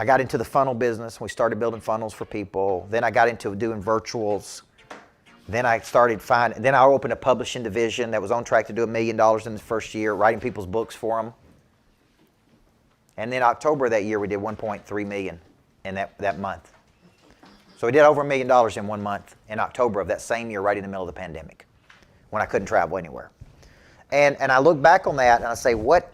I got into the funnel business. We started building funnels for people. Then I got into doing virtuals. Then I opened a publishing division that was on track to do $1 million in the first year, writing people's books for them. And then October of that year, we did $1.3 million in that month. So we did over $1 million in 1 month in October of that same year, right in the middle of the pandemic, when I couldn't travel anywhere. And I look back on that and I say, what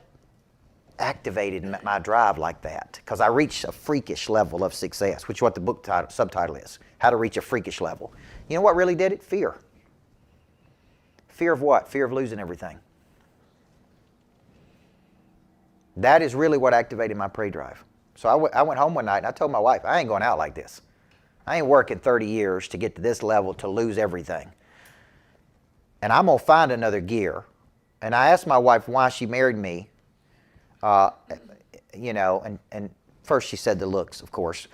activated my drive like that? Because I reached a freakish level of success, which is what the book subtitle is, How to Reach a Freakish Level. You know what really did it? Fear. Fear of what? Fear of losing everything. That is really what activated my prey drive. So I went home one night and I told my wife, I ain't going out like this. I ain't working 30 years to get to this level to lose everything. And I'm going to find another gear. And I asked my wife why she married me. And first she said the looks, of course.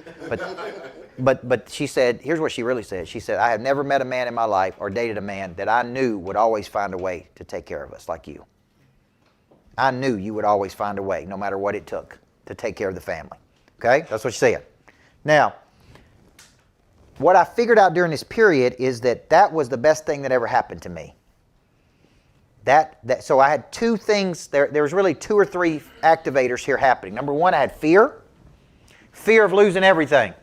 But she said, here's what she really said. She said, I have never met a man in my life or dated a man that I knew would always find a way to take care of us like you. I knew you would always find a way, no matter what it took, to take care of the family. Okay? That's what she said. Now, what I figured out during this period is that was the best thing that ever happened to me. So I had two things, there was really 2 or 3 activators here happening. Number one, I had fear of losing everything.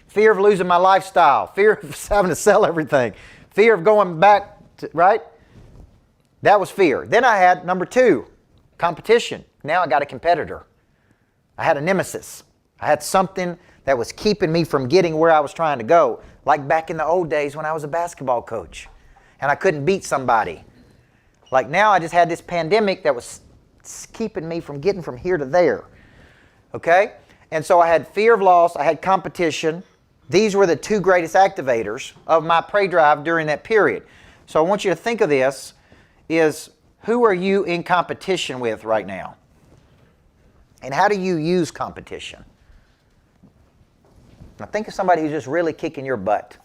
Fear of losing my lifestyle. Fear of having to sell everything. Fear of going back to, right? That was fear. Then I had number 2, competition. Now I got a competitor. I had a nemesis. I had something that was keeping me from getting where I was trying to go. Like back in the old days when I was a basketball coach and I couldn't beat somebody. Like now I just had this pandemic that was keeping me from getting from here to there. Okay? And so I had fear of loss. I had competition. These were the 2 greatest activators of my prey drive during that period. So I want you to think of this is, who are you in competition with right now? And how do you use competition? Now think of somebody who's just really kicking your butt.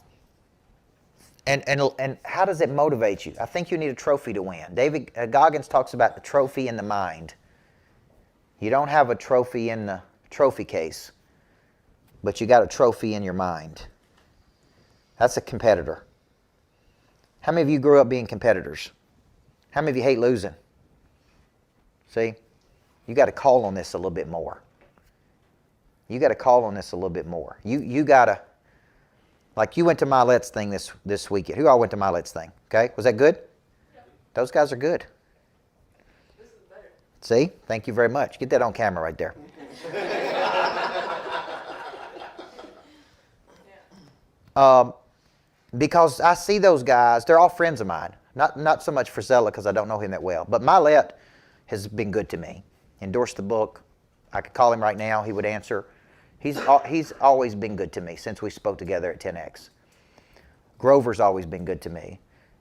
And how does it motivate you? I think you need a trophy to win. David Goggins talks about the trophy in the mind. You don't have a trophy in the trophy case, but you got a trophy in your mind. That's a competitor. How many of you grew up being competitors? How many of you hate losing? See? You got to call on this a little bit more. You got to call on this a little bit more. You got to, like you went to Milette's thing this weekend. Who all went to Milette's thing? Okay, was that good? Yeah. Those guys are good. This is better. See? Thank you very much. Get that on camera right there. Because I see those guys, they're all friends of mine. Not so much Frisella because I don't know him that well, but Milette has been good to me. Endorsed the book. I could call him right now. He would answer. He's always been good to me since we spoke together at 10X. Grover's always been good to me.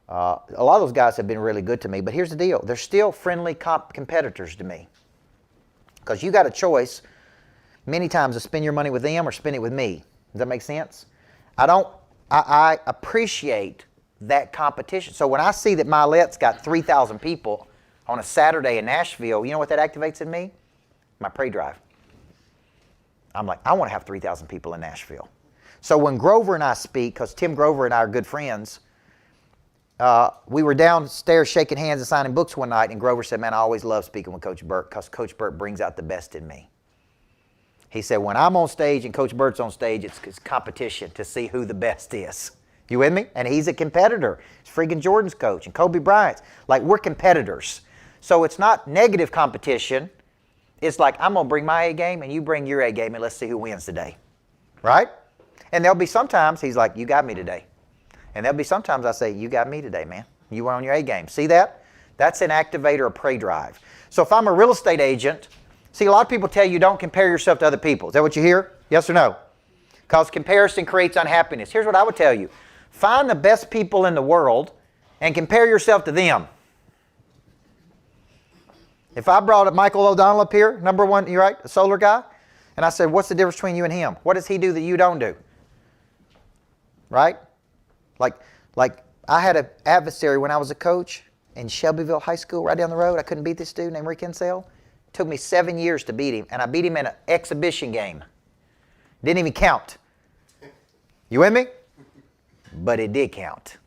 A lot of those guys have been really good to me, but here's the deal. They're still friendly competitors to me. Because you got a choice many times to spend your money with them or spend it with me. Does that make sense? I appreciate that competition. So when I see that Milette's got 3,000 people on a Saturday in Nashville, you know what that activates in me? My prey drive. I'm like, I want to have 3,000 people in Nashville. So when Grover and I speak, because Tim Grover and I are good friends, we were downstairs shaking hands and signing books one night, and Grover said, man, I always love speaking with Coach Burt because Coach Burt brings out the best in me. He said, when I'm on stage and Coach Burt's on stage, it's competition to see who the best is. You with me? And he's a competitor. He's freaking Jordan's coach and Kobe Bryant's. Like, we're competitors. So it's not negative competition. It's like, I'm going to bring my A game and you bring your A game and let's see who wins today. Right? And there'll be sometimes he's like, you got me today. And there'll be sometimes I say, you got me today, man. You were on your A game. See that? That's an activator of prey drive. So if I'm a real estate agent, see, a lot of people tell you don't compare yourself to other people. Is that what you hear? Yes or no? Because comparison creates unhappiness. Here's what I would tell you. Find the best people in the world and compare yourself to them. If I brought up Michael O'Donnell up here, number one, you're right, a solar guy, and I said, what's the difference between you and him? What does he do that you don't do? Right? Like I had an adversary when I was a coach in Shelbyville High School right down the road. I couldn't beat this dude named Rick Insell. Took me 7 years to beat him, and I beat him in an exhibition game. Didn't even count. You with me? But it did count.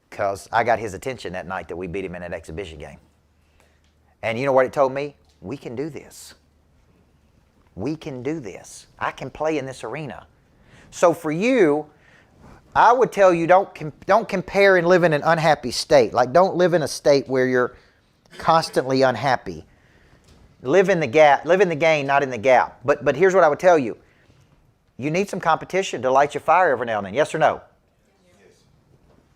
Because I got his attention that night that we beat him in an exhibition game. And you know what it told me? We can do this. We can do this. I can play in this arena. So for you, I would tell you don't compare and live in an unhappy state. Like, don't live in a state where you're constantly unhappy. Live in the gap. Live in the gain, not in the gap. But here's what I would tell you. You need some competition to light your fire every now and then. Yes or no? Yes.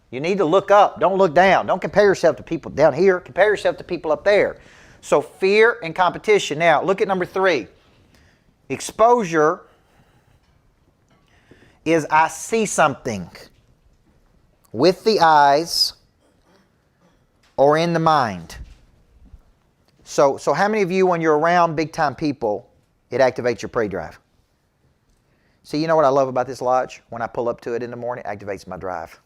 You need to look up. Don't look down. Don't compare yourself to people down here. Compare yourself to people up there. So fear and competition. Now, look at number 3. Exposure is I see something with the eyes or in the mind. So how many of you, when you're around big-time people, it activates your prey drive? See, you know what I love about this lodge? When I pull up to it in the morning, it activates my drive.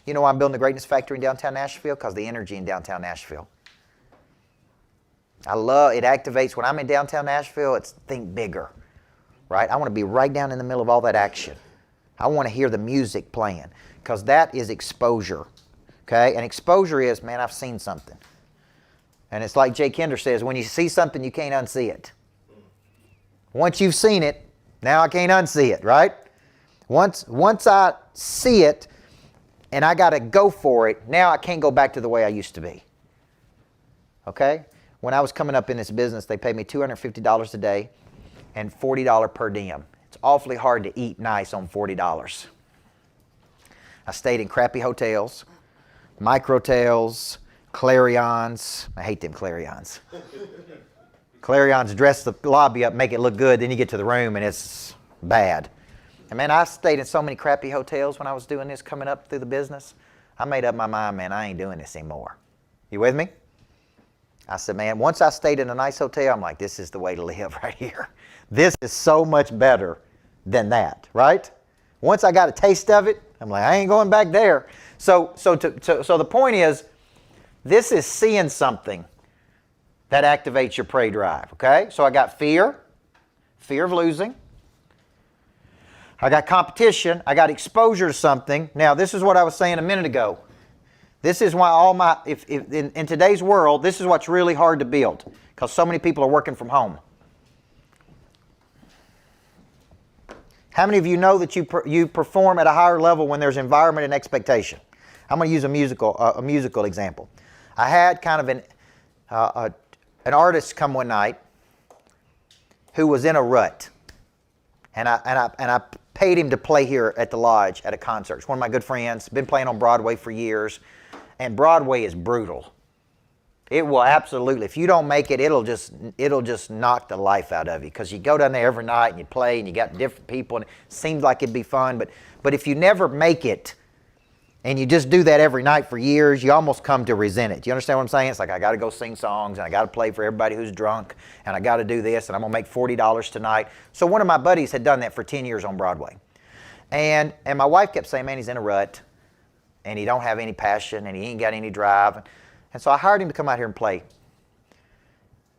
You know why I'm building the Greatness Factory in downtown Nashville? Because the energy in downtown Nashville. I love, it activates, when I'm in downtown Nashville, it's think bigger, right? I want to be right down in the middle of all that action. I want to hear the music playing, because that is exposure, okay? And exposure is, man, I've seen something. And it's like Jay Kinder says, when you see something, you can't unsee it. Once you've seen it, now I can't unsee it, right? Once I see it and I got to go for it, now I can't go back to the way I used to be. Okay? When I was coming up in this business, they paid me $250 a day and $40 per diem. It's awfully hard to eat nice on $40. I stayed in crappy hotels, microtels, Clarions. I hate them Clarions. Clarions dress the lobby up, make it look good, then you get to the room and it's bad. And man, I stayed in so many crappy hotels when I was doing this, coming up through the business. I made up my mind, man, I ain't doing this anymore. You with me? I said, man, once I stayed in a nice hotel, I'm like, this is the way to live right here. This is so much better than that, right? Once I got a taste of it, I'm like, I ain't going back there. So the point is, this is seeing something that activates your prey drive, okay? So I got fear of losing. I got competition. I got exposure to something. Now, this is what I was saying a minute ago. This is why in today's world, this is what's really hard to build, because so many people are working from home. How many of you know that you perform at a higher level when there's environment and expectation? I'm going to use a musical example. I had kind of an artist come one night who was in a rut, and I paid him to play here at the lodge at a concert. It's one of my good friends, been playing on Broadway for years, and Broadway is brutal. It will absolutely, if you don't make it, it'll just knock the life out of you, because you go down there every night and you play and you got different people and it seems like it'd be fun, but if you never make it and you just do that every night for years, you almost come to resent it. You understand what I'm saying? It's like, I got to go sing songs and I got to play for everybody who's drunk and I got to do this and I'm going to make $40 tonight. So one of my buddies had done that for 10 years on Broadway. And my wife kept saying, man, he's in a rut and he don't have any passion and he ain't got any drive. And so I hired him to come out here and play.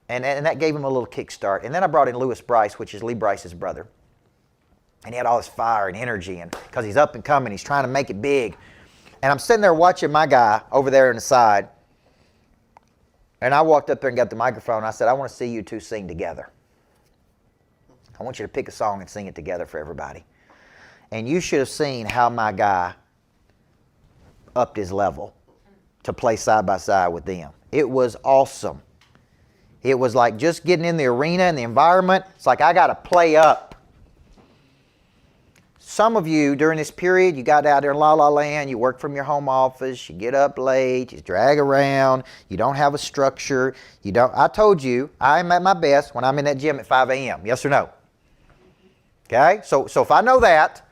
And that gave him a little kickstart. And then I brought in Lewis Bryce, which is Lee Bryce's brother. And he had all this fire and energy, and because he's up and coming, he's trying to make it big. And I'm sitting there watching my guy over there on the side. And I walked up there and got the microphone. I said, I want to see you two sing together. I want you to pick a song and sing it together for everybody. And you should have seen how my guy upped his level to play side by side with them. It was awesome. It was like just getting in the arena and the environment. It's like I got to play up. Some of you, during this period, you got out there in La La Land, you work from your home office, you get up late, you drag around, you don't have a structure, I told you, I'm at my best when I'm in that gym at 5 a.m., yes or no? Okay, so if I know that,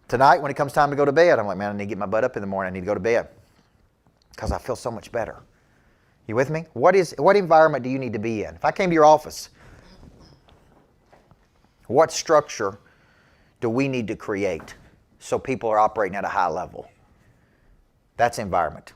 tonight when it comes time to go to bed, I'm like, man, I need to get my butt up in the morning, I need to go to bed, because I feel so much better. You with me? What environment do you need to be in? If I came to your office, what structure do we need to create so people are operating at a high level? That's environment.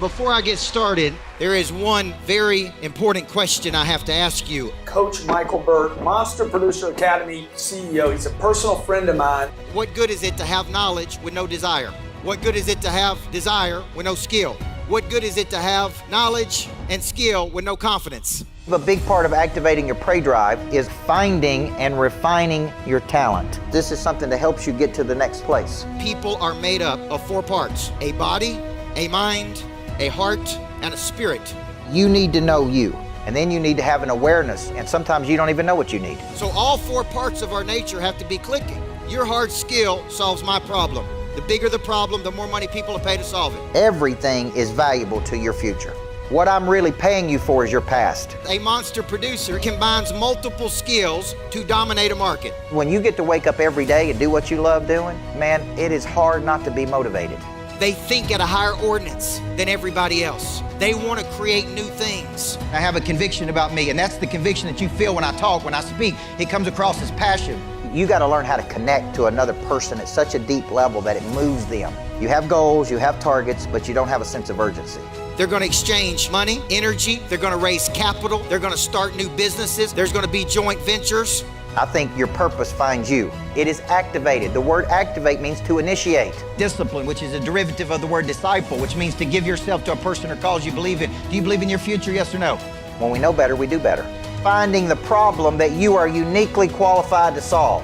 Before I get started, there is one very important question I have to ask you. Coach Micheal Burt, Monster Producer Academy CEO. He's a personal friend of mine. What good is it to have knowledge with no desire? What good is it to have desire with no skill? What good is it to have knowledge and skill with no confidence? A big part of activating your prey drive is finding and refining your talent. This is something that helps you get to the next place. People are made up of 4 parts: a body, a mind, a heart, and a spirit. You need to know you, and then you need to have an awareness, and sometimes you don't even know what you need. So all 4 parts of our nature have to be clicking. Your hard skill solves my problem. The bigger the problem, the more money people will pay to solve it. Everything is valuable to your future. What I'm really paying you for is your past. A monster producer combines multiple skills to dominate a market. When you get to wake up every day and do what you love doing, man, it is hard not to be motivated. They think at a higher ordinance than everybody else. They want to create new things. I have a conviction about me, and that's the conviction that you feel when I talk, when I speak. It comes across as passion. You got to learn how to connect to another person at such a deep level that it moves them. You have goals, you have targets, but you don't have a sense of urgency. They're going to exchange money, energy, they're going to raise capital, they're going to start new businesses, there's going to be joint ventures. I think your purpose finds you. It is activated. The word activate means to initiate. Discipline, which is a derivative of the word disciple, which means to give yourself to a person or cause you believe in. Do you believe in your future, yes or no? When we know better, we do better. Finding the problem that you are uniquely qualified to solve,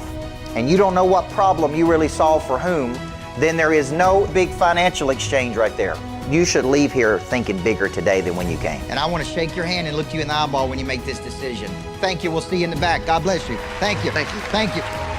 and you don't know what problem you really solve for whom, then there is no big financial exchange right there. You should leave here thinking bigger today than when you came. And I want to shake your hand and look you in the eyeball when you make this decision. Thank you. We'll see you in the back. God bless you. Thank you. Thank you. Thank you.